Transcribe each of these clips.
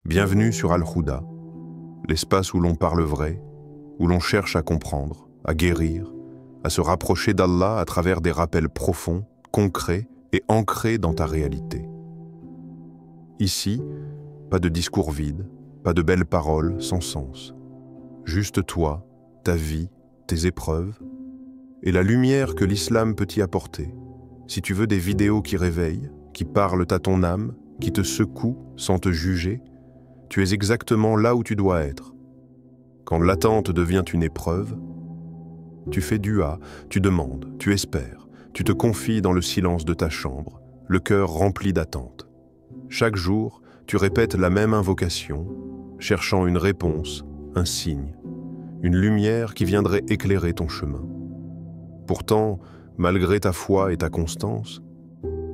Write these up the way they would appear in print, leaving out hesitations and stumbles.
Bienvenue sur Al-Huda, l'espace où l'on parle vrai, où l'on cherche à comprendre, à guérir, à se rapprocher d'Allah à travers des rappels profonds, concrets et ancrés dans ta réalité. Ici, pas de discours vides, pas de belles paroles sans sens. Juste toi, ta vie, tes épreuves, et la lumière que l'islam peut y apporter. Si tu veux des vidéos qui réveillent, qui parlent à ton âme, qui te secouent sans te juger, tu es exactement là où tu dois être. Quand l'attente devient une épreuve, tu fais dua, tu demandes, tu espères, tu te confies dans le silence de ta chambre, le cœur rempli d'attente. Chaque jour, tu répètes la même invocation, cherchant une réponse, un signe, une lumière qui viendrait éclairer ton chemin. Pourtant, malgré ta foi et ta constance,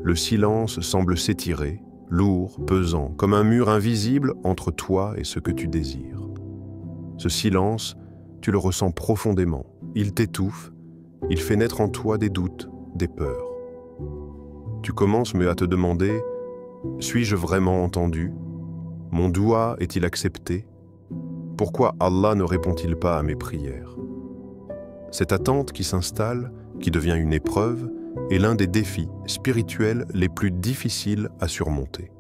le silence semble s'étirer, lourd, pesant, comme un mur invisible entre toi et ce que tu désires. Ce silence, tu le ressens profondément. Il t'étouffe, il fait naître en toi des doutes, des peurs. Tu commences à te demander, suis-je vraiment entendu? Mon doua est-il accepté? Pourquoi Allah ne répond-il pas à mes prières? Cette attente qui s'installe, qui devient une épreuve, est l'un des défis spirituels les plus difficiles à surmonter.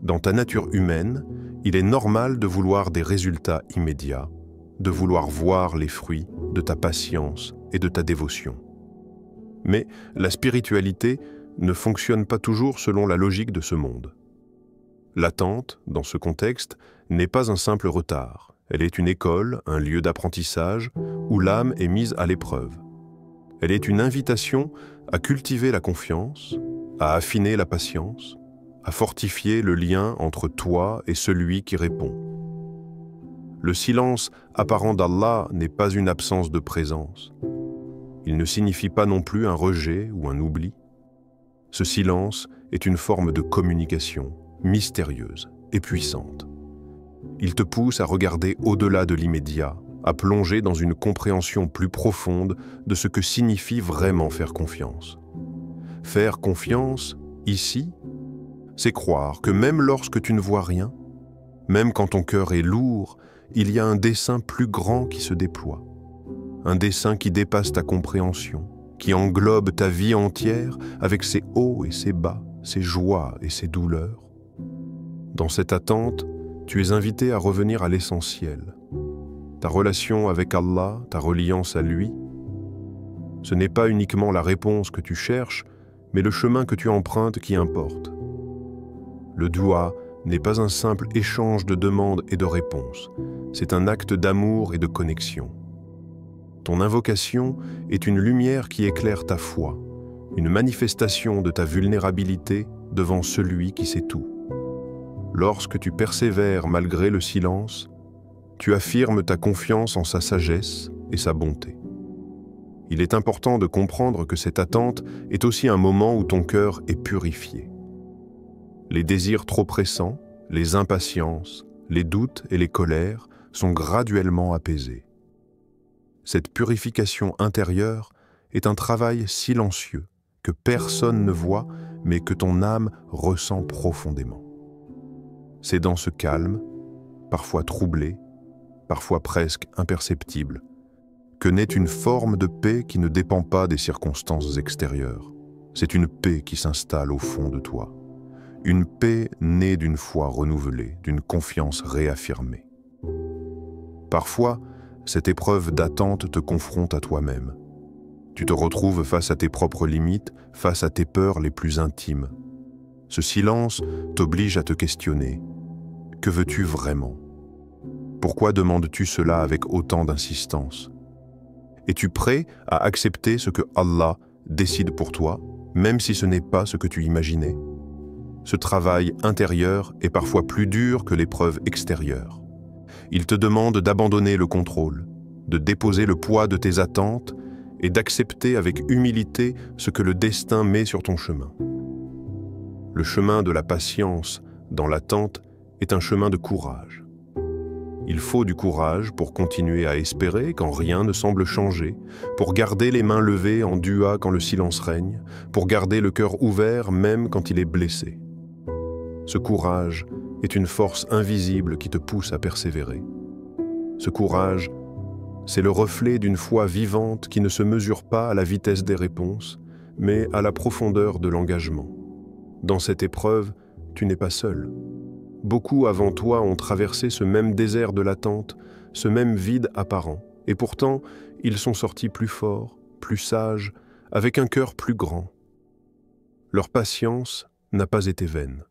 Dans ta nature humaine, il est normal de vouloir des résultats immédiats, de vouloir voir les fruits de ta patience et de ta dévotion. Mais la spiritualité ne fonctionne pas toujours selon la logique de ce monde. L'attente, dans ce contexte, n'est pas un simple retard. Elle est une école, un lieu d'apprentissage où l'âme est mise à l'épreuve. Elle est une invitation à cultiver la confiance, à affiner la patience, à fortifier le lien entre toi et celui qui répond. Le silence apparent d'Allah n'est pas une absence de présence. Il ne signifie pas non plus un rejet ou un oubli. Ce silence est une forme de communication mystérieuse et puissante. Il te pousse à regarder au-delà de l'immédiat, à plonger dans une compréhension plus profonde de ce que signifie vraiment faire confiance. Faire confiance, ici, c'est croire que même lorsque tu ne vois rien, même quand ton cœur est lourd, il y a un dessein plus grand qui se déploie. Un dessein qui dépasse ta compréhension, qui englobe ta vie entière avec ses hauts et ses bas, ses joies et ses douleurs. Dans cette attente, tu es invité à revenir à l'essentiel. Ta relation avec Allah, ta reliance à lui, ce n'est pas uniquement la réponse que tu cherches, mais le chemin que tu empruntes qui importe. Le doua n'est pas un simple échange de demandes et de réponses, c'est un acte d'amour et de connexion. Ton invocation est une lumière qui éclaire ta foi, une manifestation de ta vulnérabilité devant celui qui sait tout. Lorsque tu persévères malgré le silence, tu affirmes ta confiance en sa sagesse et sa bonté. Il est important de comprendre que cette attente est aussi un moment où ton cœur est purifié. Les désirs trop pressants, les impatiences, les doutes et les colères sont graduellement apaisés. Cette purification intérieure est un travail silencieux que personne ne voit mais que ton âme ressent profondément. C'est dans ce calme, parfois troublé, parfois presque imperceptible, que naît une forme de paix qui ne dépend pas des circonstances extérieures. C'est une paix qui s'installe au fond de toi. Une paix née d'une foi renouvelée, d'une confiance réaffirmée. Parfois, cette épreuve d'attente te confronte à toi-même. Tu te retrouves face à tes propres limites, face à tes peurs les plus intimes. Ce silence t'oblige à te questionner. Que veux-tu vraiment? Pourquoi demandes-tu cela avec autant d'insistance? Es-tu prêt à accepter ce que Allah décide pour toi, même si ce n'est pas ce que tu imaginais? Ce travail intérieur est parfois plus dur que l'épreuve extérieure. Il te demande d'abandonner le contrôle, de déposer le poids de tes attentes et d'accepter avec humilité ce que le destin met sur ton chemin. Le chemin de la patience dans l'attente est un chemin de courage. Il faut du courage pour continuer à espérer quand rien ne semble changer, pour garder les mains levées en dua quand le silence règne, pour garder le cœur ouvert même quand il est blessé. Ce courage est une force invisible qui te pousse à persévérer. Ce courage, c'est le reflet d'une foi vivante qui ne se mesure pas à la vitesse des réponses, mais à la profondeur de l'engagement. Dans cette épreuve, tu n'es pas seul. Beaucoup avant toi ont traversé ce même désert de l'attente, ce même vide apparent, et pourtant, ils sont sortis plus forts, plus sages, avec un cœur plus grand. Leur patience n'a pas été vaine.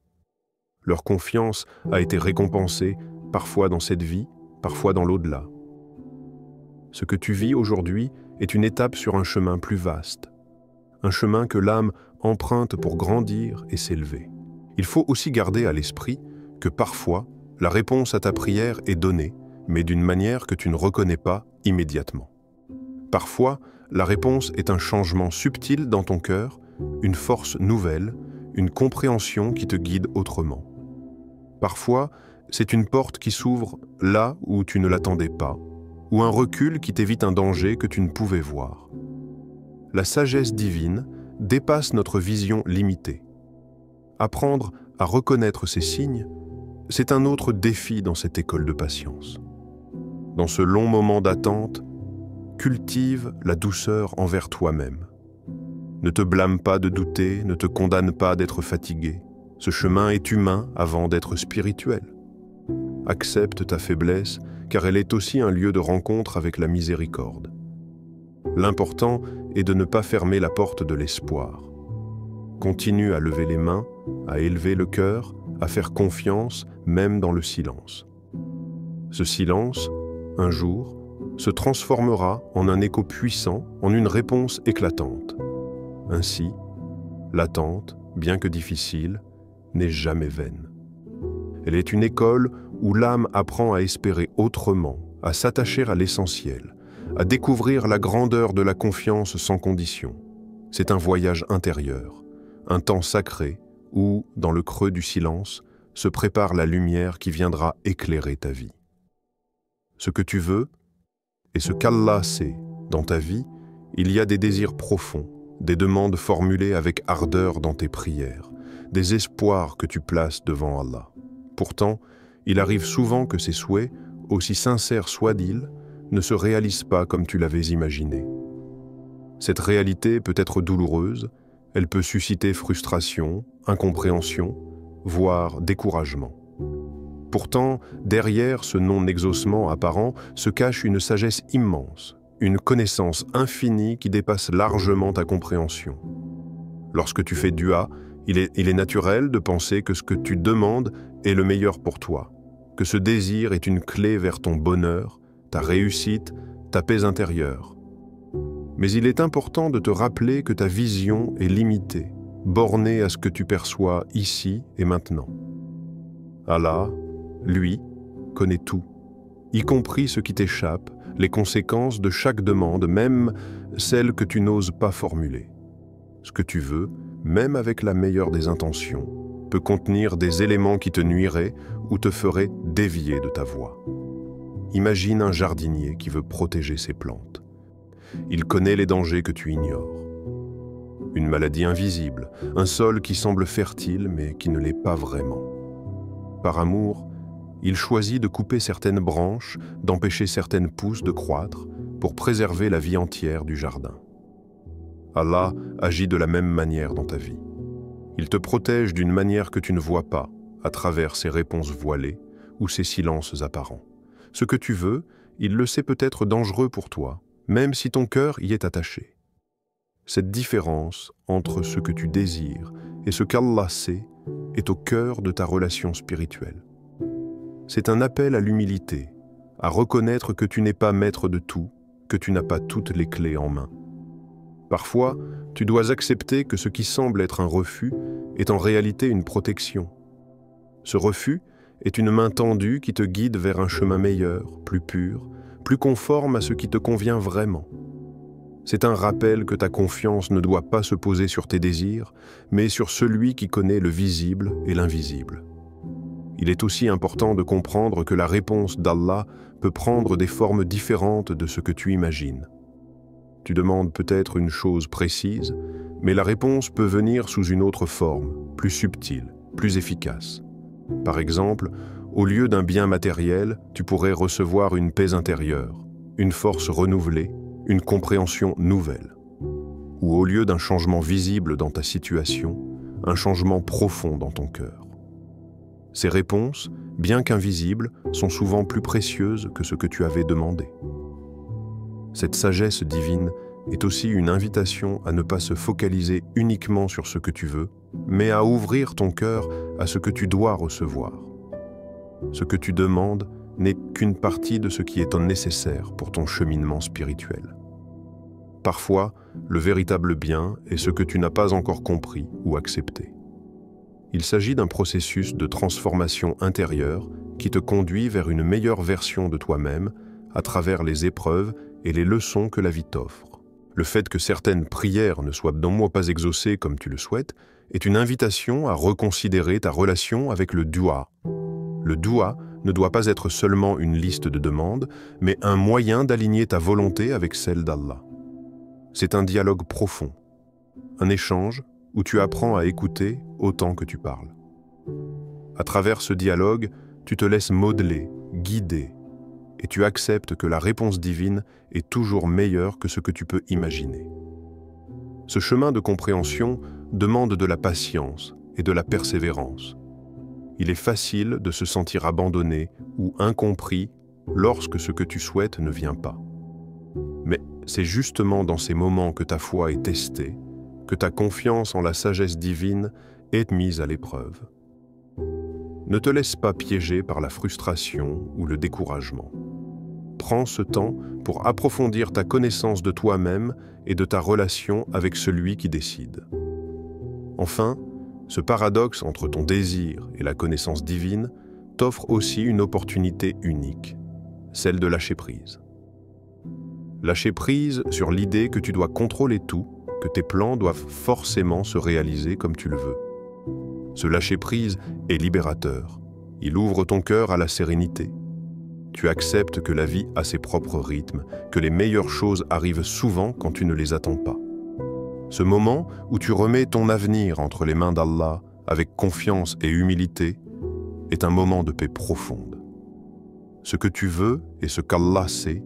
Leur confiance a été récompensée, parfois dans cette vie, parfois dans l'au-delà. Ce que tu vis aujourd'hui est une étape sur un chemin plus vaste, un chemin que l'âme emprunte pour grandir et s'élever. Il faut aussi garder à l'esprit que parfois, la réponse à ta prière est donnée, mais d'une manière que tu ne reconnais pas immédiatement. Parfois, la réponse est un changement subtil dans ton cœur, une force nouvelle, une compréhension qui te guide autrement. Parfois, c'est une porte qui s'ouvre là où tu ne l'attendais pas, ou un recul qui t'évite un danger que tu ne pouvais voir. La sagesse divine dépasse notre vision limitée. Apprendre à reconnaître ces signes, c'est un autre défi dans cette école de patience. Dans ce long moment d'attente, cultive la douceur envers toi-même. Ne te blâme pas de douter, ne te condamne pas d'être fatigué. Ce chemin est humain avant d'être spirituel. Accepte ta faiblesse, car elle est aussi un lieu de rencontre avec la miséricorde. L'important est de ne pas fermer la porte de l'espoir. Continue à lever les mains, à élever le cœur, à faire confiance, même dans le silence. Ce silence, un jour, se transformera en un écho puissant, en une réponse éclatante. Ainsi, l'attente, bien que difficile, n'est jamais vaine. Elle est une école où l'âme apprend à espérer autrement, à s'attacher à l'essentiel, à découvrir la grandeur de la confiance sans condition. C'est un voyage intérieur, un temps sacré où, dans le creux du silence, se prépare la lumière qui viendra éclairer ta vie. Ce que tu veux, et ce qu'Allah sait, dans ta vie, il y a des désirs profonds, des demandes formulées avec ardeur dans tes prières, des espoirs que tu places devant Allah. Pourtant, il arrive souvent que ces souhaits, aussi sincères soient-ils, ne se réalisent pas comme tu l'avais imaginé. Cette réalité peut être douloureuse, elle peut susciter frustration, incompréhension, voire découragement. Pourtant, derrière ce non-exaucement apparent se cache une sagesse immense, une connaissance infinie qui dépasse largement ta compréhension. Lorsque tu fais dua, il est naturel de penser que ce que tu demandes est le meilleur pour toi, que ce désir est une clé vers ton bonheur, ta réussite, ta paix intérieure. Mais il est important de te rappeler que ta vision est limitée, bornée à ce que tu perçois ici et maintenant. Allah, lui, connaît tout, y compris ce qui t'échappe, les conséquences de chaque demande, même celles que tu n'oses pas formuler. Ce que tu veux, même avec la meilleure des intentions, peut contenir des éléments qui te nuiraient ou te feraient dévier de ta voie. Imagine un jardinier qui veut protéger ses plantes. Il connaît les dangers que tu ignores. Une maladie invisible, un sol qui semble fertile mais qui ne l'est pas vraiment. Par amour, il choisit de couper certaines branches, d'empêcher certaines pousses de croître pour préserver la vie entière du jardin. Allah agit de la même manière dans ta vie. Il te protège d'une manière que tu ne vois pas, à travers ses réponses voilées ou ses silences apparents. Ce que tu veux, il le sait peut-être dangereux pour toi, même si ton cœur y est attaché. Cette différence entre ce que tu désires et ce qu'Allah sait est au cœur de ta relation spirituelle. C'est un appel à l'humilité, à reconnaître que tu n'es pas maître de tout, que tu n'as pas toutes les clés en main. Parfois, tu dois accepter que ce qui semble être un refus est en réalité une protection. Ce refus est une main tendue qui te guide vers un chemin meilleur, plus pur, plus conforme à ce qui te convient vraiment. C'est un rappel que ta confiance ne doit pas se poser sur tes désirs, mais sur celui qui connaît le visible et l'invisible. Il est aussi important de comprendre que la réponse d'Allah peut prendre des formes différentes de ce que tu imagines. Tu demandes peut-être une chose précise, mais la réponse peut venir sous une autre forme, plus subtile, plus efficace. Par exemple, au lieu d'un bien matériel, tu pourrais recevoir une paix intérieure, une force renouvelée, une compréhension nouvelle. Ou au lieu d'un changement visible dans ta situation, un changement profond dans ton cœur. Ces réponses, bien qu'invisibles, sont souvent plus précieuses que ce que tu avais demandé. Cette sagesse divine est aussi une invitation à ne pas se focaliser uniquement sur ce que tu veux, mais à ouvrir ton cœur à ce que tu dois recevoir. Ce que tu demandes n'est qu'une partie de ce qui est nécessaire pour ton cheminement spirituel. Parfois, le véritable bien est ce que tu n'as pas encore compris ou accepté. Il s'agit d'un processus de transformation intérieure qui te conduit vers une meilleure version de toi-même à travers les épreuves et les leçons que la vie t'offre. Le fait que certaines prières ne soient non moins pas exaucées comme tu le souhaites est une invitation à reconsidérer ta relation avec le dua. Le dua ne doit pas être seulement une liste de demandes, mais un moyen d'aligner ta volonté avec celle d'Allah. C'est un dialogue profond, un échange où tu apprends à écouter autant que tu parles. À travers ce dialogue, tu te laisses modeler, guider, et tu acceptes que la réponse divine est toujours meilleure que ce que tu peux imaginer. Ce chemin de compréhension demande de la patience et de la persévérance. Il est facile de se sentir abandonné ou incompris lorsque ce que tu souhaites ne vient pas. Mais c'est justement dans ces moments que ta foi est testée, que ta confiance en la sagesse divine est mise à l'épreuve. Ne te laisse pas piéger par la frustration ou le découragement. Prends ce temps pour approfondir ta connaissance de toi-même et de ta relation avec celui qui décide. Enfin, ce paradoxe entre ton désir et la connaissance divine t'offre aussi une opportunité unique, celle de lâcher prise. Lâcher prise sur l'idée que tu dois contrôler tout, que tes plans doivent forcément se réaliser comme tu le veux. Ce lâcher-prise est libérateur. Il ouvre ton cœur à la sérénité. Tu acceptes que la vie a ses propres rythmes, que les meilleures choses arrivent souvent quand tu ne les attends pas. Ce moment où tu remets ton avenir entre les mains d'Allah avec confiance et humilité est un moment de paix profonde. Ce que tu veux et ce qu'Allah sait,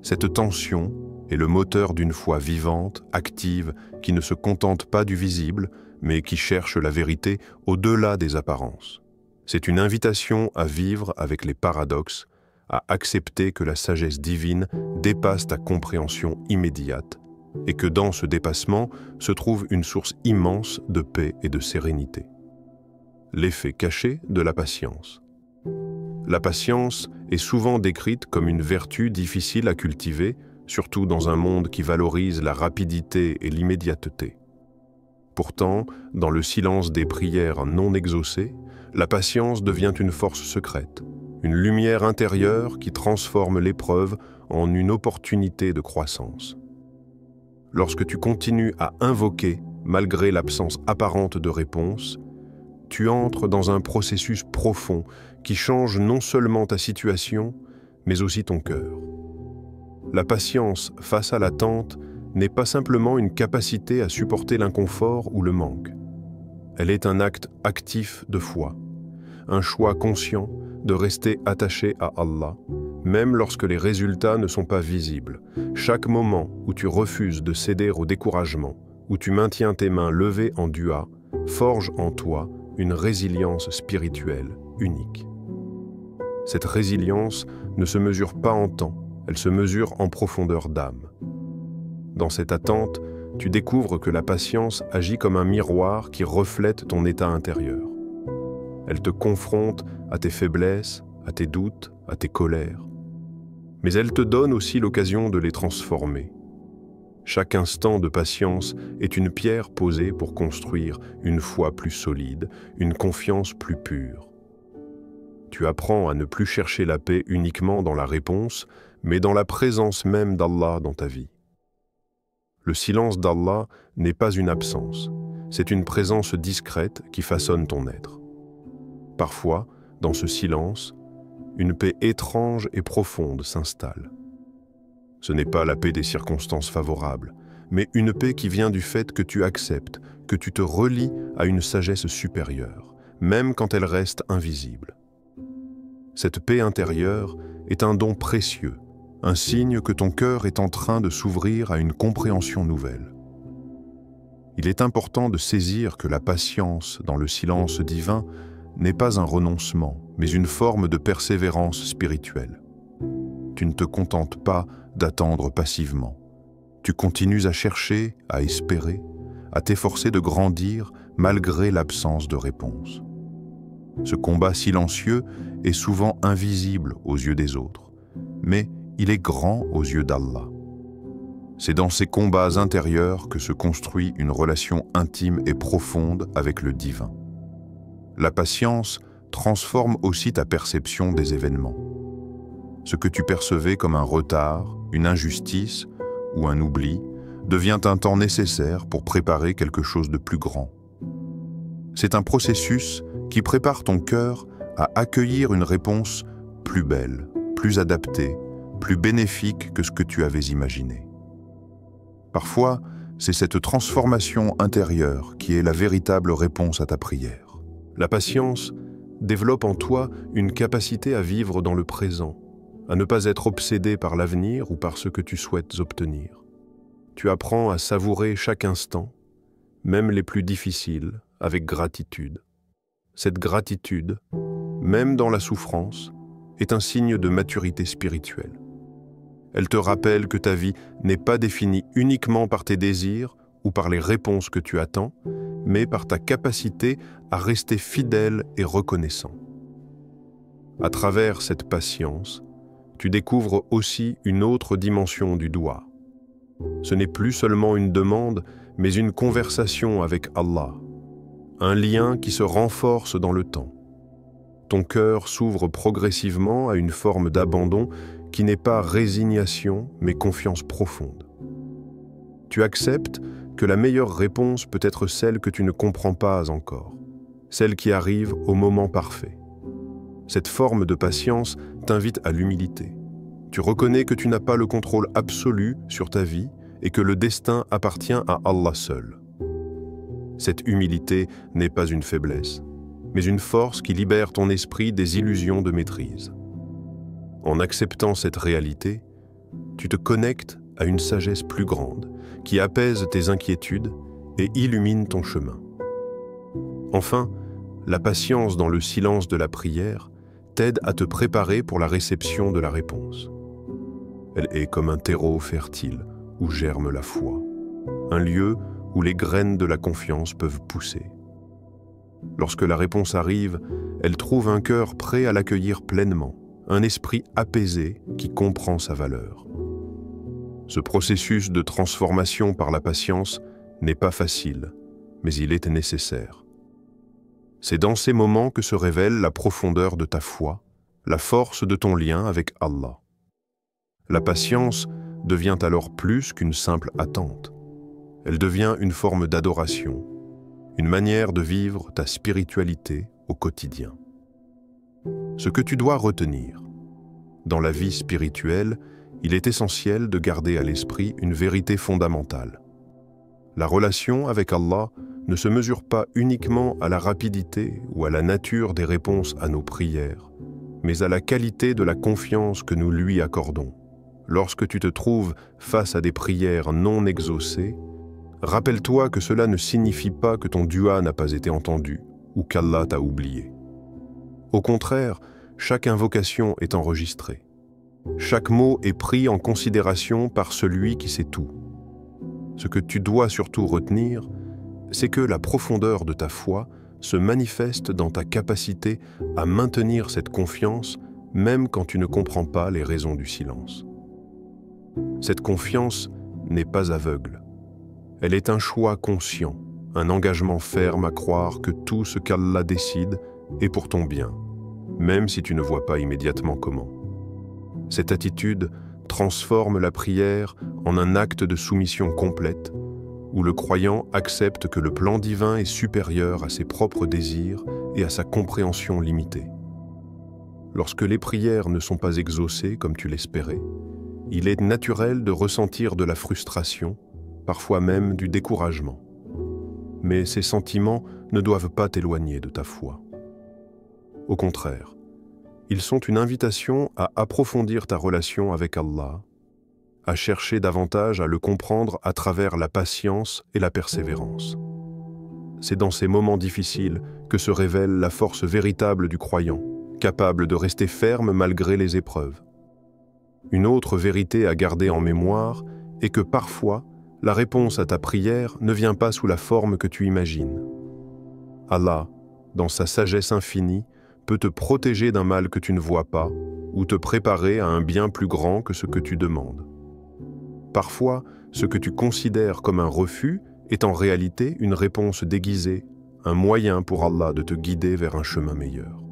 cette tension est le moteur d'une foi vivante, active, qui ne se contente pas du visible, mais qui cherche la vérité au-delà des apparences. C'est une invitation à vivre avec les paradoxes, à accepter que la sagesse divine dépasse ta compréhension immédiate et que dans ce dépassement se trouve une source immense de paix et de sérénité. L'effet caché de la patience. La patience est souvent décrite comme une vertu difficile à cultiver, surtout dans un monde qui valorise la rapidité et l'immédiateté. Pourtant, dans le silence des prières non exaucées, la patience devient une force secrète, une lumière intérieure qui transforme l'épreuve en une opportunité de croissance. Lorsque tu continues à invoquer, malgré l'absence apparente de réponse, tu entres dans un processus profond qui change non seulement ta situation, mais aussi ton cœur. La patience face à l'attente n'est pas simplement une capacité à supporter l'inconfort ou le manque. Elle est un acte actif de foi, un choix conscient de rester attaché à Allah, même lorsque les résultats ne sont pas visibles. Chaque moment où tu refuses de céder au découragement, où tu maintiens tes mains levées en dua, forge en toi une résilience spirituelle unique. Cette résilience ne se mesure pas en temps, elle se mesure en profondeur d'âme. Dans cette attente, tu découvres que la patience agit comme un miroir qui reflète ton état intérieur. Elle te confronte à tes faiblesses, à tes doutes, à tes colères. Mais elle te donne aussi l'occasion de les transformer. Chaque instant de patience est une pierre posée pour construire une foi plus solide, une confiance plus pure. Tu apprends à ne plus chercher la paix uniquement dans la réponse, mais dans la présence même d'Allah dans ta vie. Le silence d'Allah n'est pas une absence, c'est une présence discrète qui façonne ton être. Parfois, dans ce silence, une paix étrange et profonde s'installe. Ce n'est pas la paix des circonstances favorables, mais une paix qui vient du fait que tu acceptes, que tu te relis à une sagesse supérieure, même quand elle reste invisible. Cette paix intérieure est un don précieux, un signe que ton cœur est en train de s'ouvrir à une compréhension nouvelle. Il est important de saisir que la patience dans le silence divin n'est pas un renoncement, mais une forme de persévérance spirituelle. Tu ne te contentes pas d'attendre passivement. Tu continues à chercher, à espérer, à t'efforcer de grandir malgré l'absence de réponse. Ce combat silencieux est souvent invisible aux yeux des autres, mais il est grand aux yeux d'Allah. C'est dans ces combats intérieurs que se construit une relation intime et profonde avec le divin. La patience transforme aussi ta perception des événements. Ce que tu percevais comme un retard, une injustice ou un oubli devient un temps nécessaire pour préparer quelque chose de plus grand. C'est un processus qui prépare ton cœur à accueillir une réponse plus belle, plus adaptée, plus bénéfique que ce que tu avais imaginé. Parfois, c'est cette transformation intérieure qui est la véritable réponse à ta prière. La patience développe en toi une capacité à vivre dans le présent, à ne pas être obsédé par l'avenir ou par ce que tu souhaites obtenir. Tu apprends à savourer chaque instant, même les plus difficiles, avec gratitude. Cette gratitude, même dans la souffrance, est un signe de maturité spirituelle. Elle te rappelle que ta vie n'est pas définie uniquement par tes désirs ou par les réponses que tu attends, mais par ta capacité à rester fidèle et reconnaissant. À travers cette patience, tu découvres aussi une autre dimension du doua. Ce n'est plus seulement une demande, mais une conversation avec Allah, un lien qui se renforce dans le temps. Ton cœur s'ouvre progressivement à une forme d'abandon qui n'est pas résignation, mais confiance profonde. Tu acceptes que la meilleure réponse peut être celle que tu ne comprends pas encore, celle qui arrive au moment parfait. Cette forme de patience t'invite à l'humilité. Tu reconnais que tu n'as pas le contrôle absolu sur ta vie et que le destin appartient à Allah seul. Cette humilité n'est pas une faiblesse, mais une force qui libère ton esprit des illusions de maîtrise. En acceptant cette réalité, tu te connectes à une sagesse plus grande qui apaise tes inquiétudes et illumine ton chemin. Enfin, la patience dans le silence de la prière t'aide à te préparer pour la réception de la réponse. Elle est comme un terreau fertile où germe la foi, un lieu où les graines de la confiance peuvent pousser. Lorsque la réponse arrive, elle trouve un cœur prêt à l'accueillir pleinement, un esprit apaisé qui comprend sa valeur. Ce processus de transformation par la patience n'est pas facile, mais il est nécessaire. C'est dans ces moments que se révèle la profondeur de ta foi, la force de ton lien avec Allah. La patience devient alors plus qu'une simple attente. Elle devient une forme d'adoration, une manière de vivre ta spiritualité au quotidien. Ce que tu dois retenir. Dans la vie spirituelle, il est essentiel de garder à l'esprit une vérité fondamentale. La relation avec Allah ne se mesure pas uniquement à la rapidité ou à la nature des réponses à nos prières, mais à la qualité de la confiance que nous lui accordons. Lorsque tu te trouves face à des prières non exaucées, rappelle-toi que cela ne signifie pas que ton dua n'a pas été entendu ou qu'Allah t'a oublié. Au contraire, chaque invocation est enregistrée. Chaque mot est pris en considération par celui qui sait tout. Ce que tu dois surtout retenir, c'est que la profondeur de ta foi se manifeste dans ta capacité à maintenir cette confiance même quand tu ne comprends pas les raisons du silence. Cette confiance n'est pas aveugle. Elle est un choix conscient, un engagement ferme à croire que tout ce qu'Allah décide est pour ton bien, même si tu ne vois pas immédiatement comment. Cette attitude transforme la prière en un acte de soumission complète, où le croyant accepte que le plan divin est supérieur à ses propres désirs et à sa compréhension limitée. Lorsque les prières ne sont pas exaucées comme tu l'espérais, il est naturel de ressentir de la frustration, parfois même du découragement. mais ces sentiments ne doivent pas t'éloigner de ta foi. Au contraire, ils sont une invitation à approfondir ta relation avec Allah, à chercher davantage à le comprendre à travers la patience et la persévérance. C'est dans ces moments difficiles que se révèle la force véritable du croyant, capable de rester ferme malgré les épreuves. Une autre vérité à garder en mémoire est que parfois, la réponse à ta prière ne vient pas sous la forme que tu imagines. Allah, dans sa sagesse infinie, peut te protéger d'un mal que tu ne vois pas ou te préparer à un bien plus grand que ce que tu demandes. Parfois, ce que tu considères comme un refus est en réalité une réponse déguisée, un moyen pour Allah de te guider vers un chemin meilleur.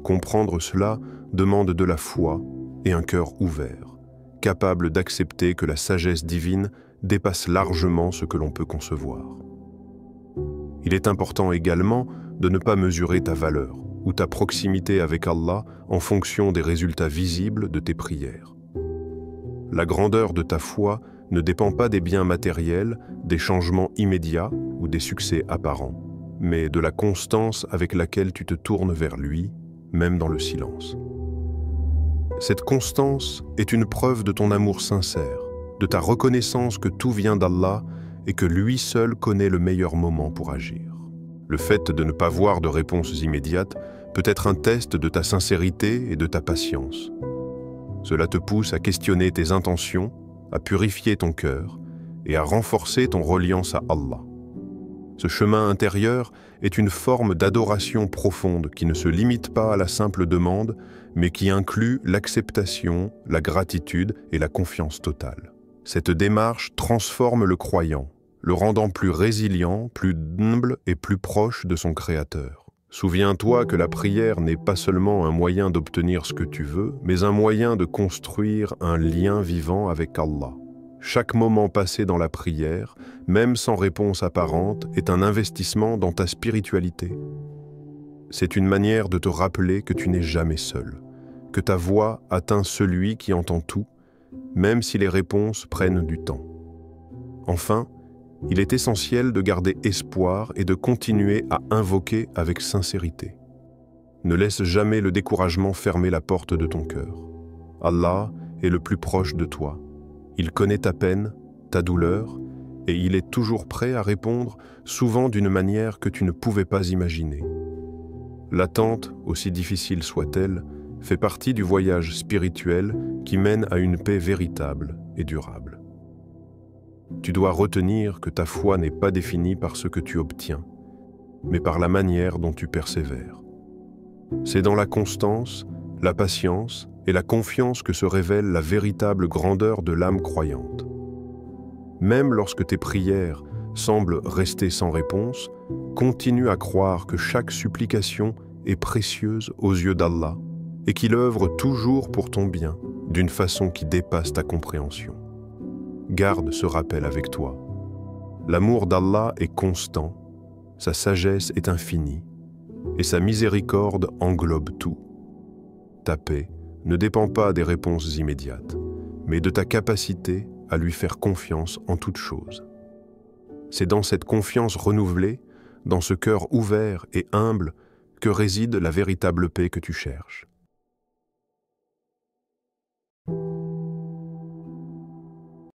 Comprendre cela demande de la foi et un cœur ouvert, capable d'accepter que la sagesse divine dépasse largement ce que l'on peut concevoir. Il est important également de ne pas mesurer ta valeur ou ta proximité avec Allah en fonction des résultats visibles de tes prières. La grandeur de ta foi ne dépend pas des biens matériels, des changements immédiats ou des succès apparents, mais de la constance avec laquelle tu te tournes vers lui, même dans le silence. Cette constance est une preuve de ton amour sincère, de ta reconnaissance que tout vient d'Allah et que lui seul connaît le meilleur moment pour agir. Le fait de ne pas voir de réponse immédiate peut être un test de ta sincérité et de ta patience. Cela te pousse à questionner tes intentions, à purifier ton cœur et à renforcer ton reliance à Allah. Ce chemin intérieur est une forme d'adoration profonde qui ne se limite pas à la simple demande, mais qui inclut l'acceptation, la gratitude et la confiance totale. Cette démarche transforme le croyant, le rendant plus résilient, plus humble et plus proche de son Créateur. Souviens-toi que la prière n'est pas seulement un moyen d'obtenir ce que tu veux, mais un moyen de construire un lien vivant avec Allah. Chaque moment passé dans la prière, même sans réponse apparente, est un investissement dans ta spiritualité. C'est une manière de te rappeler que tu n'es jamais seul, que ta voix atteint celui qui entend tout, même si les réponses prennent du temps. Enfin, il est essentiel de garder espoir et de continuer à invoquer avec sincérité. Ne laisse jamais le découragement fermer la porte de ton cœur. Allah est le plus proche de toi. Il connaît ta peine, ta douleur, et il est toujours prêt à répondre, souvent d'une manière que tu ne pouvais pas imaginer. L'attente, aussi difficile soit-elle, fait partie du voyage spirituel qui mène à une paix véritable et durable. Tu dois retenir que ta foi n'est pas définie par ce que tu obtiens, mais par la manière dont tu persévères. C'est dans la constance, la patience et la confiance que se révèle la véritable grandeur de l'âme croyante. Même lorsque tes prières semblent rester sans réponse, continue à croire que chaque supplication est précieuse aux yeux d'Allah et qu'il œuvre toujours pour ton bien, d'une façon qui dépasse ta compréhension. Garde ce rappel avec toi. L'amour d'Allah est constant, sa sagesse est infinie, et sa miséricorde englobe tout. Ta paix ne dépend pas des réponses immédiates, mais de ta capacité à lui faire confiance en toutes choses. C'est dans cette confiance renouvelée, dans ce cœur ouvert et humble, que réside la véritable paix que tu cherches.